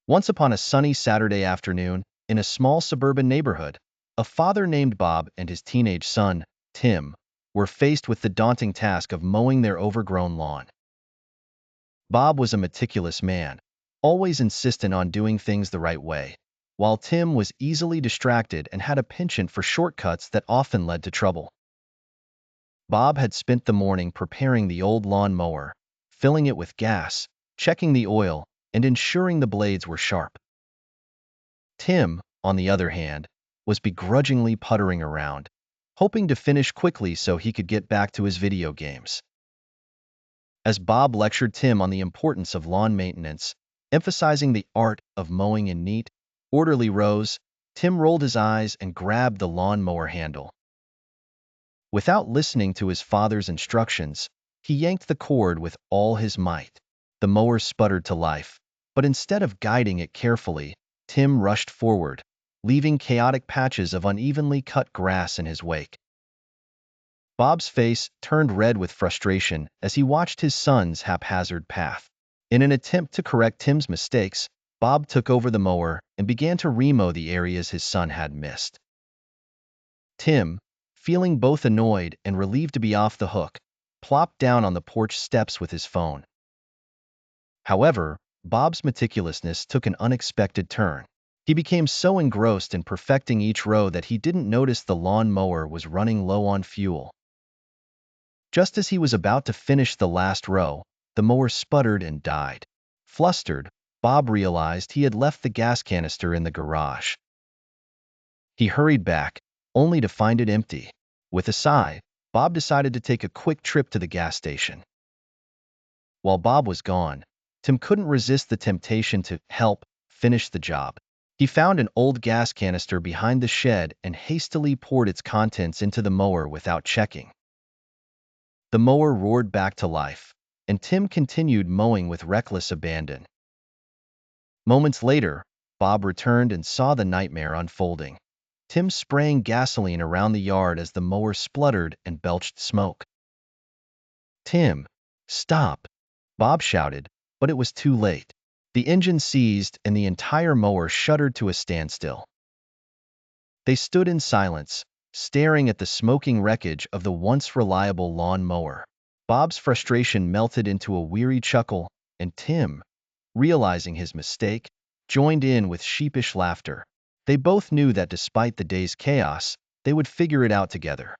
Once upon a sunny Saturday afternoon, in a small suburban neighborhood, a father named Bob and his teenage son, Tim, were faced with the daunting task of mowing their overgrown lawn. Bob was a meticulous man, always insistent on doing things the right way, while Tim was easily distracted and had a penchant for shortcuts that often led to trouble. Bob had spent the morning preparing the old lawn mower, filling it with gas, checking the oil, and ensuring the blades were sharp. Tim, on the other hand, was begrudgingly puttering around, hoping to finish quickly so he could get back to his video games. As Bob lectured Tim on the importance of lawn maintenance, emphasizing the art of mowing in neat, orderly rows, Tim rolled his eyes and grabbed the lawn mower handle. Without listening to his father's instructions, he yanked the cord with all his might. The mower sputtered to life, but instead of guiding it carefully, Tim rushed forward, leaving chaotic patches of unevenly cut grass in his wake. Bob's face turned red with frustration as he watched his son's haphazard path. In an attempt to correct Tim's mistakes, Bob took over the mower and began to remow the areas his son had missed. Tim, feeling both annoyed and relieved to be off the hook, plopped down on the porch steps with his phone. However, Bob's meticulousness took an unexpected turn. He became so engrossed in perfecting each row that he didn't notice the lawn mower was running low on fuel. Just as he was about to finish the last row, the mower sputtered and died. Flustered, Bob realized he had left the gas canister in the garage. He hurried back, only to find it empty. With a sigh, Bob decided to take a quick trip to the gas station. While Bob was gone, Tim couldn't resist the temptation to help finish the job. He found an old gas canister behind the shed and hastily poured its contents into the mower without checking. The mower roared back to life, and Tim continued mowing with reckless abandon. Moments later, Bob returned and saw the nightmare unfolding. Tim spraying gasoline around the yard as the mower spluttered and belched smoke. "Tim, stop!" Bob shouted, but it was too late. The engine seized and the entire mower shuddered to a standstill. They stood in silence, staring at the smoking wreckage of the once reliable lawn mower. Bob's frustration melted into a weary chuckle, and Tim, realizing his mistake, joined in with sheepish laughter. They both knew that despite the day's chaos, they would figure it out together.